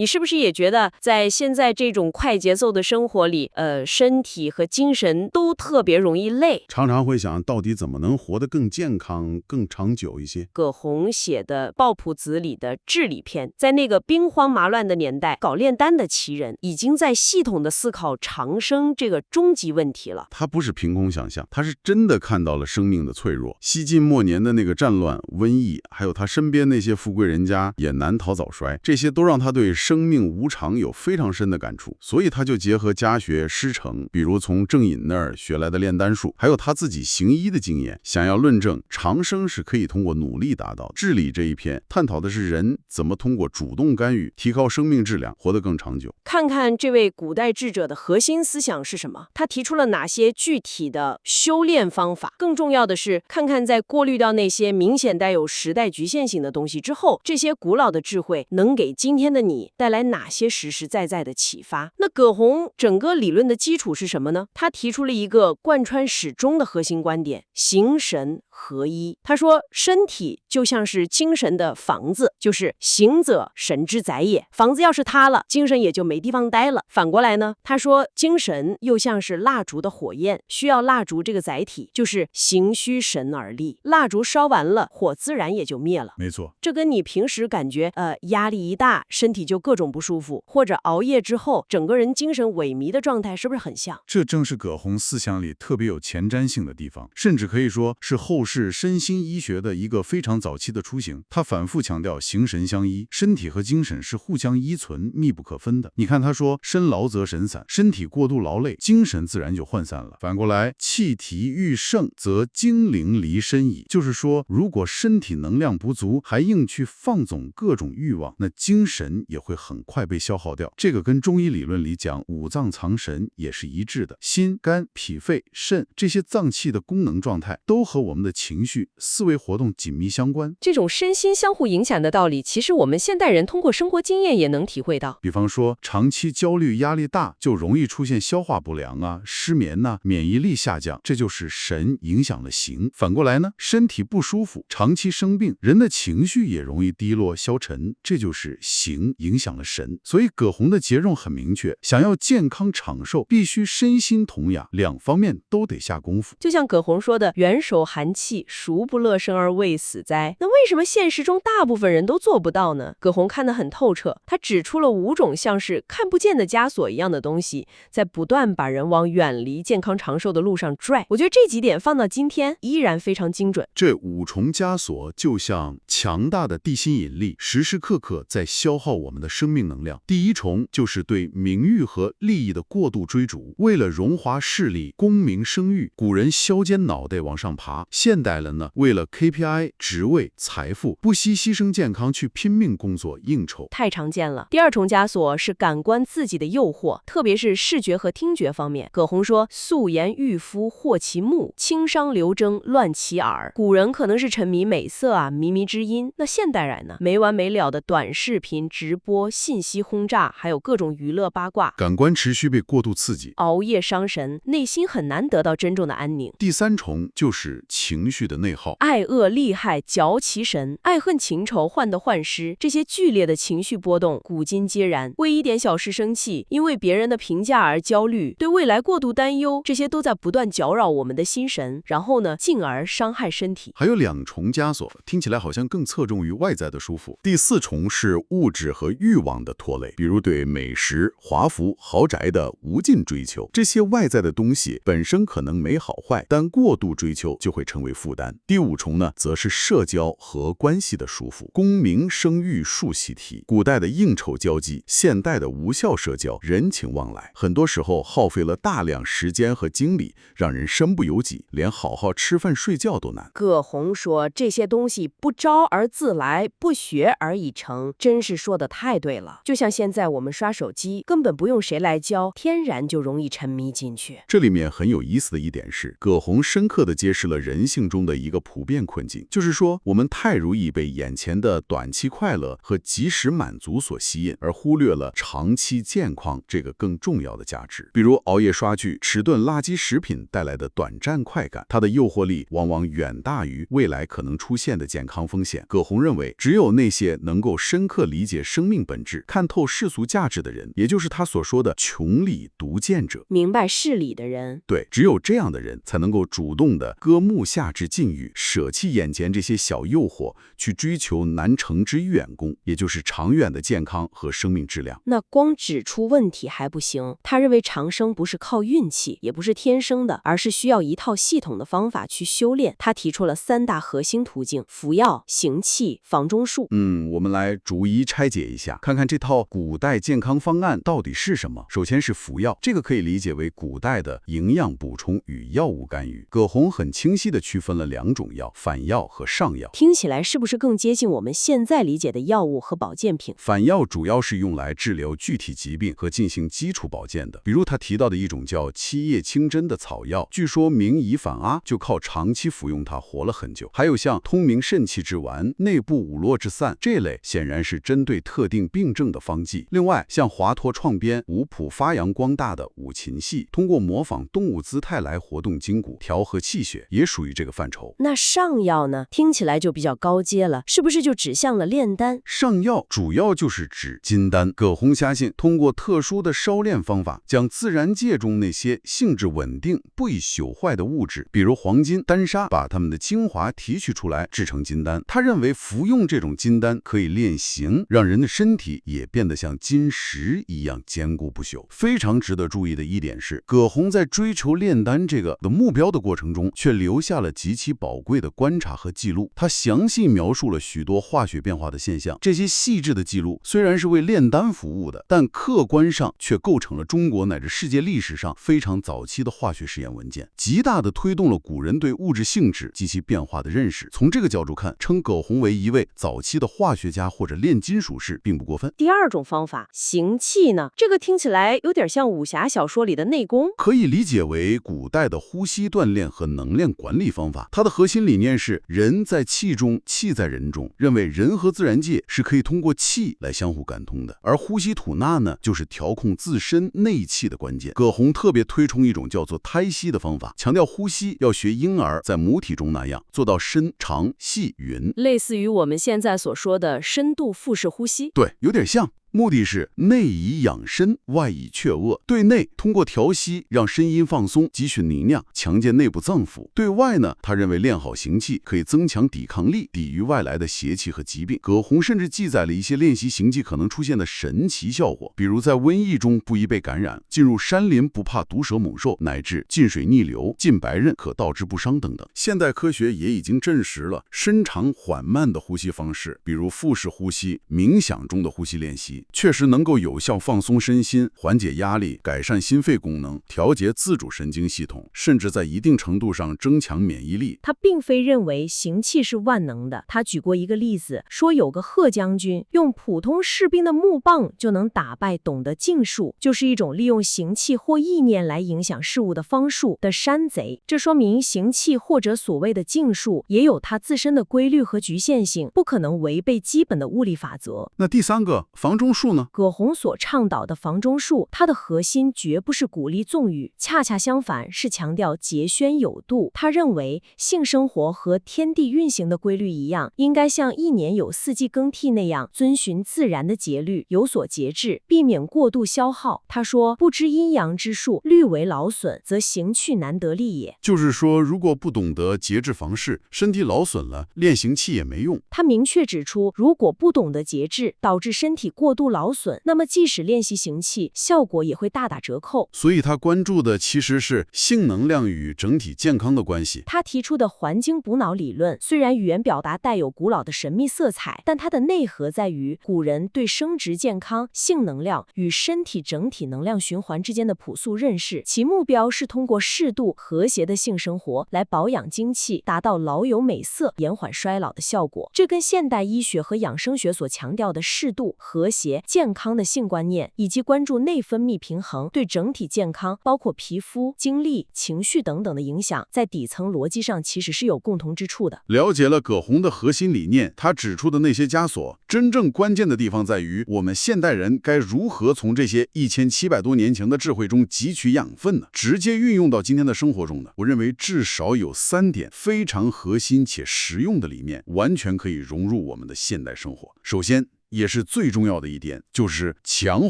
你是不是也觉得在现在这种快节奏的生活里，身体和精神都特别容易累？常常会想，到底怎么能活得更健康、更长久一些？葛洪写的《抱朴子》里的治理篇，在那个兵荒马乱的年代，搞炼丹的奇人已经在系统的思考长生这个终极问题了。他不是凭空想象，他是真的看到了生命的脆弱。西晋末年的那个战乱、瘟疫，还有他身边那些富贵人家也难逃早衰，这些都让他对生命无常有非常深的感触。所以他就结合家学师承，比如从郑隐那儿学来的炼丹术，还有他自己行医的经验，想要论证长生是可以通过努力达到。治理这一篇探讨的是人怎么通过主动干预提高生命质量，活得更长久。看看这位古代智者的核心思想是什么？他提出了哪些具体的修炼方法？更重要的是，看看在过滤掉那些明显带有时代局限性的东西之后，这些古老的智慧能给今天的你带来哪些实实在在的启发？那葛洪整个理论的基础是什么呢？他提出了一个贯穿始终的核心观点：形神合一。他说，身体就像是精神的房子，就是行者神之载也。房子要是塌了，精神也就没地方待了。反过来呢，他说精神又像是蜡烛的火焰，需要蜡烛这个载体，就是形虚神而立。蜡烛烧完了，火自然也就灭了。没错，这跟你平时感觉压力一大，身体就各种不舒服，或者熬夜之后整个人精神萎靡的状态是不是很像？这正是葛洪思想里特别有前瞻性的地方，甚至可以说是后世身心医学的一个非常早期的雏形。他反复强调形神相依，身体和精神是互相依存、密不可分的。你看他说，身劳则神散，身体过度劳累，精神自然就涣散了。反过来，气体欲盛，则精灵离身矣。就是说，如果身体能量不足，还硬去放纵各种欲望，那精神也会很快被消耗掉。这个跟中医理论里讲五脏藏神也是一致的。心、肝、脾、肺、肾这些脏器的功能状态，都和我们的情绪、思维活动紧密相关。这种身心相互影响的道理，其实我们现代人通过生活经验也能体会到。比方说，长期焦虑、压力大，就容易出现消化不良啊、失眠呐、免疫力下降，这就是神影响了形。反过来呢，身体不舒服，长期生病，人的情绪也容易低落消沉，这就是形影响了神。所以葛洪的结论很明确，想要健康长寿，必须身心同养，两方面都得下功夫。就像葛洪说的，元首寒气，孰不乐生而未死哉？那为什么现实中大部分人都做不到呢？葛洪看得很透彻，他指出了5种像是看不见的枷锁一样的东西，在不断把人往远离健康长寿的路上拽。我觉得这几点放到今天依然非常精准。这5重枷锁就像强大的地心引力，时时刻刻在消耗我们的生命能量。第1重就是对名誉和利益的过度追逐，为了荣华势力、功名声誉，古人削尖脑袋往上爬，现代人呢，为了 KPI、职位、财富，不惜牺牲健康去拼命工作应酬，太常见了。第2重枷锁是感官刺激的诱惑，特别是视觉和听觉方面。葛洪说，素颜御夫惑其目，轻伤流征乱其耳。古人可能是沉迷美色啊、靡靡之音，那现代人呢，没完没了的短视频、直播、信息轰炸，还有各种娱乐八卦，感官持续被过度刺激，熬夜伤神，内心很难得到真正的安宁。第3重就是情绪的内耗，爱恶厉害嚼其神，爱恨情仇患得患失，这些剧烈的情绪波动，古今皆然。为一点小事生气，因为别人的评价而焦虑，对未来过度担忧，这些都在不断搅扰我们的心神，然后呢，进而伤害身体。还有2重枷锁，听起来好像更侧重于外在的舒服。第4重是物质和欲望的拖累，比如对美食、华服、豪宅的无尽追求。这些外在的东西本身可能没好坏，但过度追求就会成为负担。第5重呢，则是社交和关系的束缚，功名声誉数习题。古代的应酬交际，现代的无效社交，人情往来，很多时候耗费了大量时间和精力，让人身不由己，连好好吃饭睡觉都难。葛洪说，这些东西不招而自来，不学而已成，真是说的太对了。就像现在我们刷手机，根本不用谁来教，天然就容易沉迷进去。这里面很有意思的一点是，葛洪深刻地揭示了人性中的一个普遍困境，就是说我们太容易被眼前的短期快乐和及时满足所吸引，而忽略了长期健康这个更重要的价值。比如熬夜刷剧、吃顿垃圾食品带来的短暂快感，它的诱惑力往往远大于未来可能出现的健康风险。葛洪认为，只有那些能够深刻理解生命本本质，看透世俗价值的人，也就是他所说的穷理独见者。明白事理的人。对，只有这样的人才能够主动的割目下之禁欲，舍弃眼前这些小诱惑，去追求难成之远功，也就是长远的健康和生命质量。那光指出问题还不行，他认为长生不是靠运气，也不是天生的，而是需要一套系统的方法去修炼。他提出了3大核心途径：服药、行气、房中术。我们来逐一拆解一下，看看这套古代健康方案到底是什么。首先是服药，这个可以理解为古代的营养补充与药物干预。葛洪很清晰地区分了2种药，反药和上药。听起来是不是更接近我们现在理解的药物和保健品？反药主要是用来治疗具体疾病和进行基础保健的，比如他提到的一种叫七叶清真的草药，据说名医反阿就靠长期服用它活了很久。还有像通明肾气之丸、内部五络之散这类，显然是针对特定病症的方剂。另外，像华佗创编、五谱发扬光大的五禽戏，通过模仿动物姿态来活动筋骨、调和气血，也属于这个范畴。那上药呢？听起来就比较高阶了，是不是就指向了炼丹？上药主要就是指金丹。葛洪相信，通过特殊的烧炼方法，将自然界中那些性质稳定、不易朽坏的物质，比如黄金、丹砂，把它们的精华提取出来，制成金丹。他认为服用这种金丹可以炼形，让人的身体也变得像金石一样坚固不朽。非常值得注意的一点是，葛洪在追求炼丹这个的目标的过程中，却留下了极其宝贵的观察和记录。他详细描述了许多化学变化的现象，这些细致的记录虽然是为炼丹服务的，但客观上却构成了中国乃至世界历史上非常早期的化学实验文件，极大地推动了古人对物质性质及其变化的认识。从这个角度看，称葛洪为一位早期的化学家或者炼金术士并不过分。第2种方法，行气呢？这个听起来有点像武侠小说里的内功，可以理解为古代的呼吸锻炼和能量管理方法。它的核心理念是人在气中，气在人中，认为人和自然界是可以通过气来相互感通的，而呼吸吐纳呢，就是调控自身内气的关键。葛洪特别推崇一种叫做胎息的方法，强调呼吸要学婴儿在母体中那样，做到深、长、细、匀，类似于我们现在所说的深度腹式呼吸。对，有点像。目的是内以养身，外以却恶。对内通过调息让声音放松，汲取能量，强健内部脏腑；对外呢，他认为练好行气可以增强抵抗力，抵御外来的邪气和疾病。葛洪甚至记载了一些练习行气可能出现的神奇效果，比如在瘟疫中不易被感染，进入山林不怕毒蛇猛兽，乃至进水逆流、进白刃可导致不伤等等。现代科学也已经证实了深长缓慢的呼吸方式，比如腹式呼吸、冥想中的呼吸练习，确实能够有效放松身心，缓解压力，改善心肺功能，调节自主神经系统，甚至在一定程度上增强免疫力。他并非认为行气是万能的。他举过一个例子，说有个贺将军用普通士兵的木棒就能打败懂得禁术，就是一种利用行气或意念来影响事物的方术的山贼。这说明行气或者所谓的禁术也有它自身的规律和局限性，不可能违背基本的物理法则。那第3个房中术呢？葛洪所倡导的房中术，它的核心绝不是鼓励纵欲，恰恰相反是强调节宣有度。他认为性生活和天地运行的规律一样，应该像一年有4季更替那样，遵循自然的节律，有所节制，避免过度消耗。他说，不知阴阳之术，虑为劳损，则行去难得利也。就是说，如果不懂得节制房事，身体劳损了，练行气也没用。他明确指出，如果不懂得节制，导致身体过度劳损，那么即使练习行气，效果也会大打折扣。所以他关注的其实是性能量与整体健康的关系。他提出的环境补脑理论，虽然语言表达带有古老的神秘色彩，但它的内核在于古人对生殖健康、性能量与身体整体能量循环之间的朴素认识。其目标是通过适度和谐的性生活来保养精气，达到老有美色、延缓衰老的效果。这跟现代医学和养生学所强调的适度、和谐、健康的性观念，以及关注内分泌平衡对整体健康，包括皮肤、精力、情绪等等的影响，在底层逻辑上其实是有共同之处的。了解了葛洪的核心理念，他指出的那些枷锁，真正关键的地方在于我们现代人该如何从这些1700多年前的智慧中汲取养分呢？直接运用到今天的生活中呢？我认为至少有3点非常核心且实用的理念，完全可以融入我们的现代生活。首先，也是最重要的一点，就是强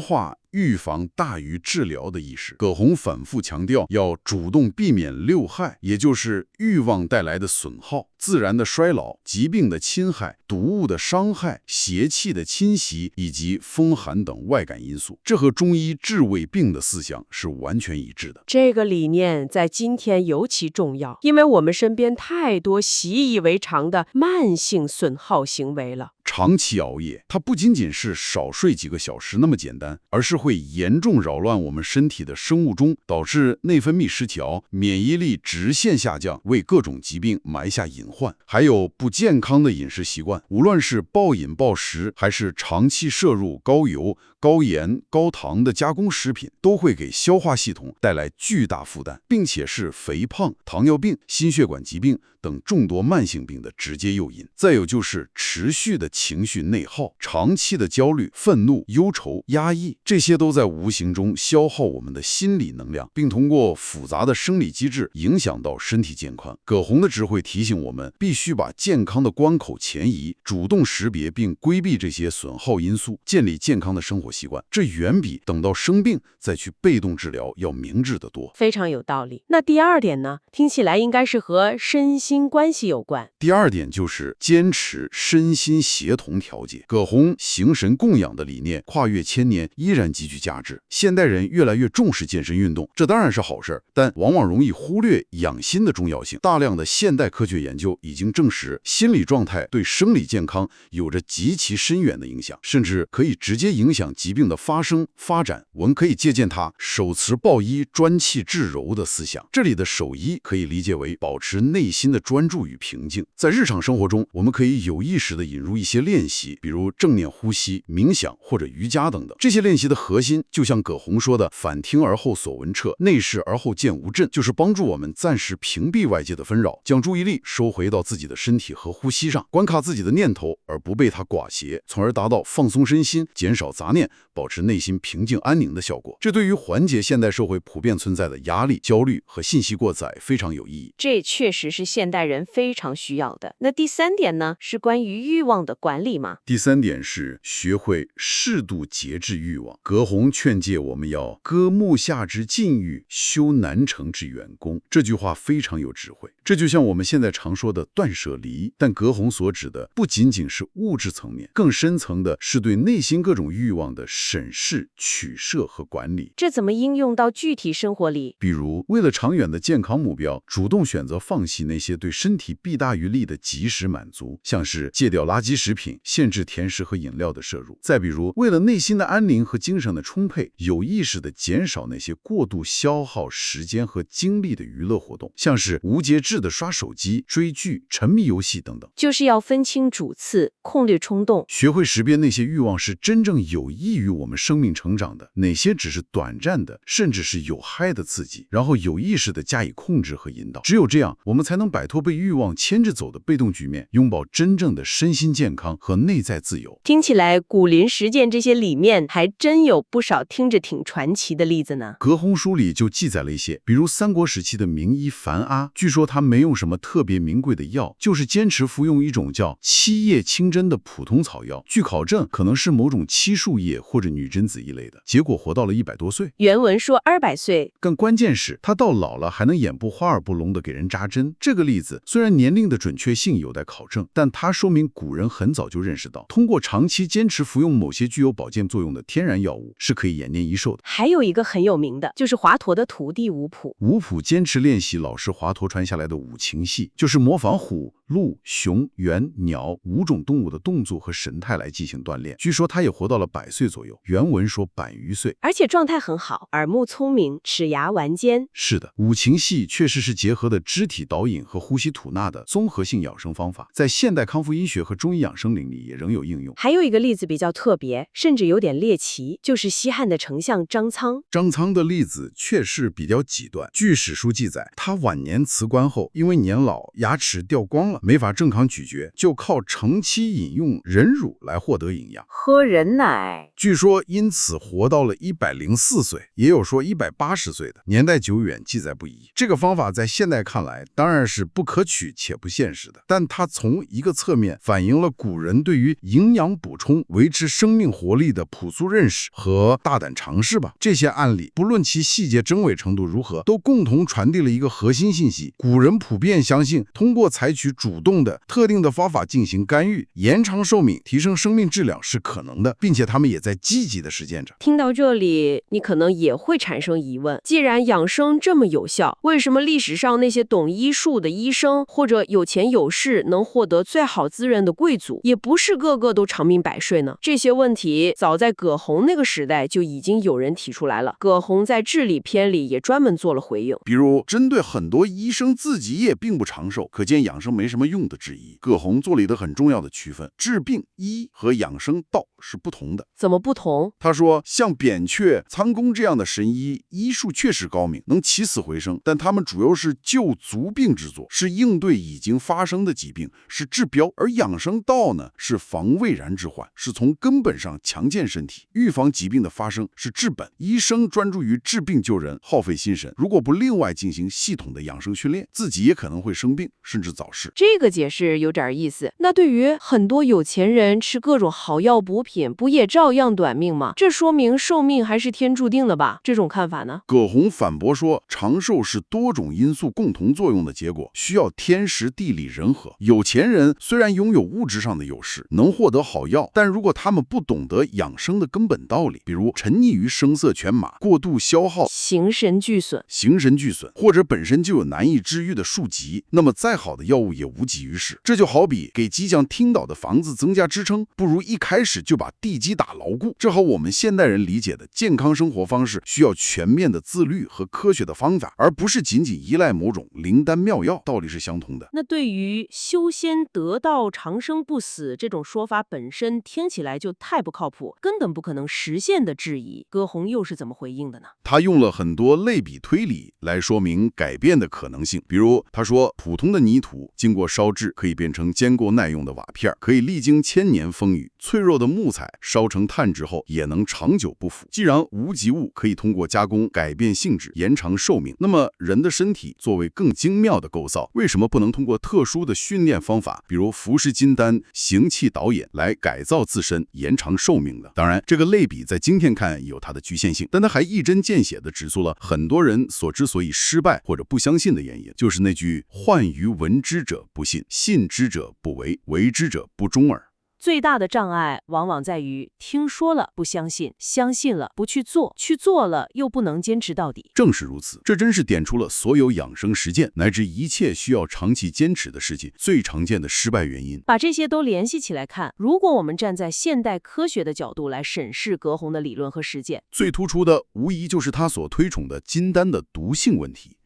化预防大于治疗的意识。葛洪反复强调要主动避免六害，也就是欲望带来的损耗、自然的衰老、疾病的侵害、毒物的伤害、邪气的侵袭以及风寒等外感因素。这和中医治胃病的思想是完全一致的。这个理念在今天尤其重要，因为我们身边太多习以为常的慢性损耗行为了。长期熬夜，它不仅仅是少睡几个小时那么简单，而是会严重扰乱我们身体的生物钟，导致内分泌失调、免疫力直线下降，为各种疾病埋下隐患。还有不健康的饮食习惯，无论是暴饮暴食，还是长期摄入高油、高盐、高糖的加工食品，都会给消化系统带来巨大负担，并且是肥胖、糖尿病、心血管疾病等众多慢性病的直接诱因。再有就是持续的情绪内耗，长期的焦虑、愤怒、忧愁、压抑，这些都在无形中消耗我们的心理能量，并通过复杂的生理机制影响到身体健康。葛洪的智慧提醒我们，必须把健康的关口前移，主动识别并规避这些损耗因素，建立健康的生活习惯。这远比等到生病再去被动治疗要明智得多。非常有道理。那第二点呢？听起来应该是和身心关系有关。第二点就是坚持身心协同调节。葛洪形神供养的理念跨越千年，依然极具价值。现代人越来越重视健身运动，这当然是好事，但往往容易忽略养心的重要性。大量的现代科学研究已经证实，心理状态对生理健康有着极其深远的影响，甚至可以直接影响疾病的发生发展。我们可以借鉴他手持抱衣专气致柔的思想，这里的守一可以理解为保持内心的专注与平静。在日常生活中，我们可以有意识地引入一些练习，比如正念呼吸、冥想或者瑜伽等等。这些练习的核心就像葛洪说的反听而后所闻彻，内视而后见无震，就是帮助我们暂时屏蔽外界的纷扰，将注意力收回到自己的身体和呼吸上，观察自己的念头而不被它寡挟，从而达到放松身心、减少杂念、保持内心平静安宁的效果。这对于缓解现代社会普遍存在的压力、焦虑和信息过载非常有意义。这确实是现代人非常需要的。那第三点呢，是关于欲望的管理吗？第三点是学会适度节制欲望。葛洪劝诫我们要割目下之禁欲，修难成之远功。这句话非常有智慧。这就像我们现在常说的断舍离，但葛洪所指的不仅仅是物质层面，更深层的是对内心各种欲望的审视、取舍和管理。这怎么应用到具体生活里？比如，为了长远的健康目标，主动选择放弃那些对身体弊大于利的及时满足，像是戒掉垃圾食品，限制甜食和饮料的摄入。再比如，为了内心的安宁和精神的充沛，有意识地减少那些过度消耗时间和精力的娱乐活动，像是无节制的刷手机、追剧、沉迷游戏等等。就是要分清主次，控制冲动，学会识别那些欲望是真正有益于我们生命成长的，哪些只是短暂的，甚至是有害的刺激，然后有意识地加以控制和引导。只有这样，我们才能摆脱被欲望牵着走的被动局面，拥抱真正的身心健康和内在自由。听起来古林实践这些理念还真有不少听着挺传奇的例子呢。葛洪书里就记载了一些，比如三国时期的名医樊阿，据说他没用什么特别名贵的药，就是坚持服用一种叫七叶清真的普通草药，据考证可能是某种漆树叶或者女贞子一类的，结果活到了100多岁。原文说200岁，更关键是他到老了还能眼不花耳不聋的给人扎针。这个例子虽然年龄的准确性有待考证，但它说明古人很早就认识到，通过长期坚持服用某些具有保健作用的天然药物是可以延年益寿的。还有一个很有名的，就是华佗的徒弟吴普。吴普坚持练习老师华佗传下来的五禽戏，就是模仿虎、鹿、熊、猿、鸟5种动物的动作和神态来进行锻炼。据说他也活到了100岁左右，原文说100余岁，而且状态很好，耳目聪明，齿牙完坚。是的，五禽戏确实是结合的肢体导引和呼吸吐纳的综合性养生方法，在现代康复医学和中医养生领域也仍有应用。还有一个例子比较特别，甚至有点猎奇，就是西汉的丞相张苍。张苍的例子确实比较极端。据史书记载，他晚年辞官后，因为年老牙齿掉光了，没法正常咀嚼，就靠长期饮用人乳来获得营养。喝人奶。据说因此活到了104岁，也有说180岁的，年代久远，记载不一。这个方法在现代看来当然是不可取且不现实的，但它从一个侧面反映了古人对于营养补充、维持生命活力的朴素认识和大胆尝试吧。这些案例，不论其细节真伪程度如何，都共同传递了一个核心信息：古人普遍相信，通过采取主动的、特定的方法进行干预，延长寿命、提升生命质量是可能的，并且他们也在积极的实践着。听到这里，你可能也会产生疑问：既然养生这么有效，为什么历史上那些懂医术的医生或者有钱有势能获得最好资源的贵族，也不是个个都长命百岁呢？这些问题早在葛洪那个时代就已经有人提出来了。葛洪在《治理篇》里也专门做了回应，比如针对很多医生自己也并不长寿，可见养生没什么用的质疑，葛洪做了一个很重要的区分：治病医和养生道是不同的。怎么不同？他说，像扁鹊、仓公这样的神医，医术确实高明，能起死回生，但他们主要是救足病之作，是应对已经发生的疾病，是治标；而养生道呢，是防未然之患，是从根本上强健身体，预防疾病的发生，是治本。医生专注于治病救人，耗费心神，如果不另外进行系统的养生训练，自己也可能会生病，甚至早逝。这个解释有点意思。那对于很多有钱人吃各种好药补品，不也照样短命吗？这说明寿命还是天注定的吧？这种看法呢？葛洪反驳说，长寿是多种因素共同作用的结果，需要天时地利人和。有钱人虽然拥有物质上的优势，能获得好药，但如果他们不懂得养生的根本道理，比如沉溺于声色犬马，过度消耗，形神俱损，或者本身就有难以治愈的数疾，那么再好的药物也无济于事。这就好比给即将倾倒的房子增加支撑，不如一开始就把地基打牢固。这和我们现代人理解的健康生活方式需要全面的自律和科学的方法，而不是仅仅依赖某种灵丹妙药，道理是相同的。那对于修仙得道、长生不死这种说法本身听起来就太不靠谱，根本不可能实现的质疑，葛洪又是怎么回应的呢？他用了很多类比推理来说明改变的可能性，比如他说，普通的泥土经过烧制可以变成坚固耐用的瓦片，可以历经1000年风雨；脆弱的木材烧成炭之后也能长久不腐。既然无机物可以通过加工改变性质，延长寿命，那么人的身体作为更精妙的构造，为什么不能通过特殊的训练方法，比如服食金丹、行气导引来改造自身，延长寿命呢？当然，这个类比在今天看有它的局限性，但它还一针见血地指出了很多人之所以失败或者不相信的原因，就是那句患于闻之者不信，信之者不为，为之者不忠耳。最大的障碍往往在于听说了不相信，相信了不去做，去做了又不能坚持到底。正是如此，这真是点出了所有养生实践乃至一切需要长期坚持的事情最常见的失败原因。把这些都联系起来看，如果我们站在现代科学的角度来审视葛洪的理论和实践，最突出的无疑就是他所推崇的金丹的毒性问题。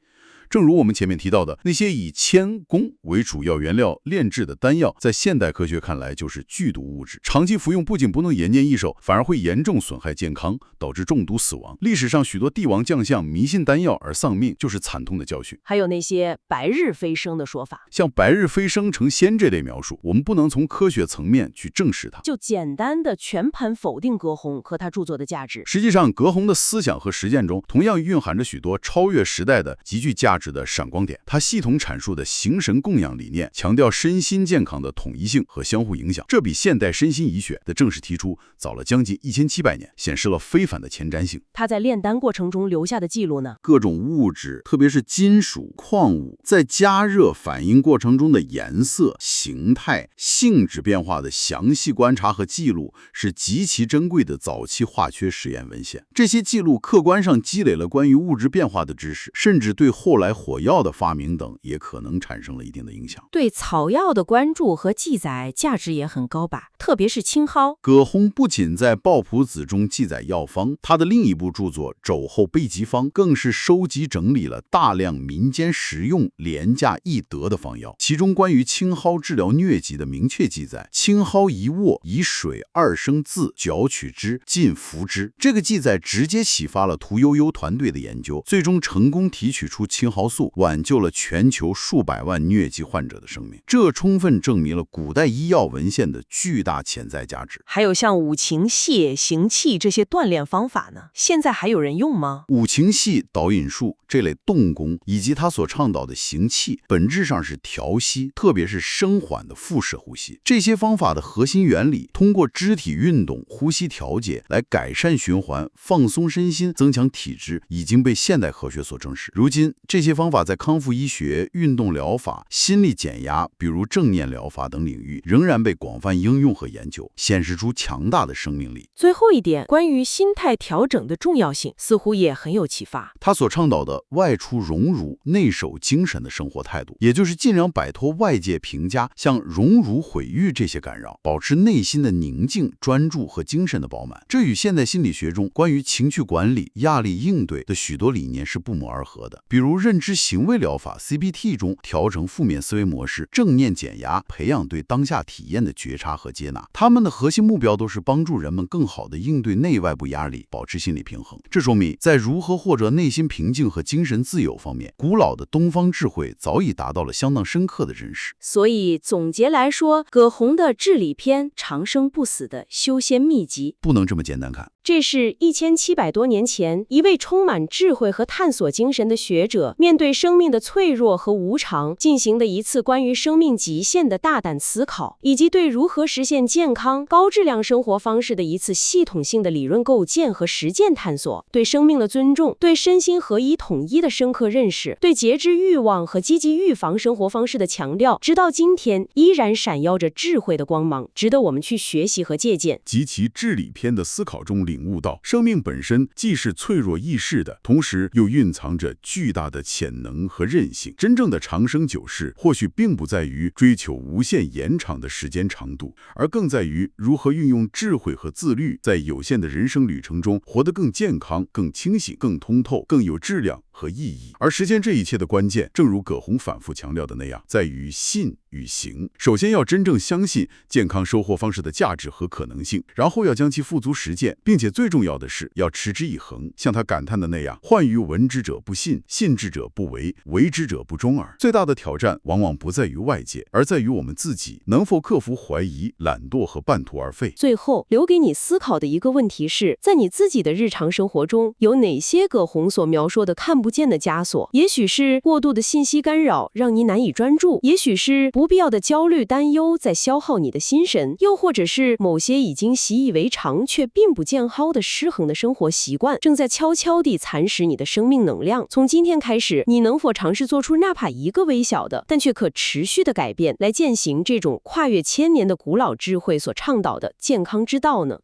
正如我们前面提到的，那些以铅、汞为主要原料炼制的丹药，在现代科学看来就是剧毒物质，长期服用不仅不能延年益寿，反而会严重损害健康，导致中毒死亡。历史上许多帝王将相迷信丹药而丧命，就是惨痛的教训。还有那些白日飞升的说法，像白日飞升成仙这类描述，我们不能从科学层面去证实它，就简单的全盘否定葛洪和他著作的价值。实际上，葛洪的思想和实践中同样蕴含着许多超越时代的极具价值的闪光点。他系统阐述的形神供养理念，强调身心健康的统一性和相互影响，这比现代身心医学的正式提出早了将近1700年，显示了非凡的前瞻性。他在炼丹过程中留下的记录呢？各种物质，特别是金属、矿物，在加热反应过程中的颜色、形态、性质变化的详细观察和记录，是极其珍贵的早期化学实验文献。这些记录客观上积累了关于物质变化的知识，甚至对后来火药的发明等也可能产生了一定的影响。对草药的关注和记载价值也很高吧，特别是青蒿。葛洪不仅在《抱朴子》中记载药方，他的另一部著作《肘后备急方》更是收集整理了大量民间实用、廉价易得的方药。其中关于青蒿治疗疟疾的明确记载：青蒿一握，以水2升渍搅取之，尽服之。这个记载直接启发了屠呦呦团队的研究，最终成功提取出青蒿蒿素挽救了全球数百万疟疾患者的生命，这充分证明了古代医药文献的巨大潜在价值。还有像五禽戏、行气这些锻炼方法呢，现在还有人用吗？五禽戏、导引术这类动功，以及他所倡导的行气，本质上是调息，特别是升缓的腹式呼吸。这些方法的核心原理，通过肢体运动、呼吸调节来改善循环、放松身心、增强体质，已经被现代科学所证实。如今，这些方法在康复医学、运动疗法、心理减压，比如正念疗法等领域，仍然被广泛应用和研究，显示出强大的生命力。最后一点，关于心态调整的重要性，似乎也很有启发。他所倡导的外出荣辱、内守精神的生活态度，也就是尽量摆脱外界评价像荣辱、毁誉这些干扰，保持内心的宁静、专注和精神的饱满。这与现代心理学中关于情绪管理、压力应对的许多理念是不谋而合的。比如认知行为疗法 CBT 中调整负面思维模式、正念减压，培养对当下体验的觉察和接纳。他们的核心目标都是帮助人们更好地应对内外部压力，保持心理平衡。这说明在如何获得内心平静和精神自由方面，古老的东方智慧早已达到了相当深刻的认识。所以总结来说，葛洪的治理篇长生不死的修仙秘籍不能这么简单看。这是1700多年前一位充满智慧和探索精神的学者，面对生命的脆弱和无常，进行的一次关于生命极限的大胆思考，以及对如何实现健康、高质量生活方式的一次系统性的理论构建和实践探索。对生命的尊重，对身心合一统一的深刻认识，对节制欲望和积极预防生活方式的强调，直到今天依然闪耀着智慧的光芒，值得我们去学习和借鉴。及其治理篇的思考中领悟到，生命本身既是脆弱易逝的，同时又蕴藏着巨大的潜能和韧性。真正的长生久世，或许并不在于追求无限延长的时间长度，而更在于如何运用智慧和自律，在有限的人生旅程中活得更健康、更清醒、更通透、更有质量和意义。而实现这一切的关键，正如葛洪反复强调的那样，在于信与行。首先要真正相信健康生活方式的价值和可能性，然后要将其付诸实践，并且最重要的是要持之以恒。像他感叹的那样，患于闻之者不信，信之者不为，为之者不忠耳。最大的挑战往往不在于外界，而在于我们自己能否克服怀疑、懒惰和半途而废。最后留给你思考的一个问题是，在你自己的日常生活中，有哪些葛洪所描述的看不见的枷锁？也许是过度的信息干扰让你难以专注，也许是不必要的焦虑担忧在消耗你的心神，又或者是某些已经习以为常却并不见好的失衡的生活习惯正在悄悄地蚕食你的生命能量。从今天开始，你能否尝试做出哪怕一个微小的但却可持续的改变，来践行这种跨越千年的古老智慧所倡导的健康之道呢？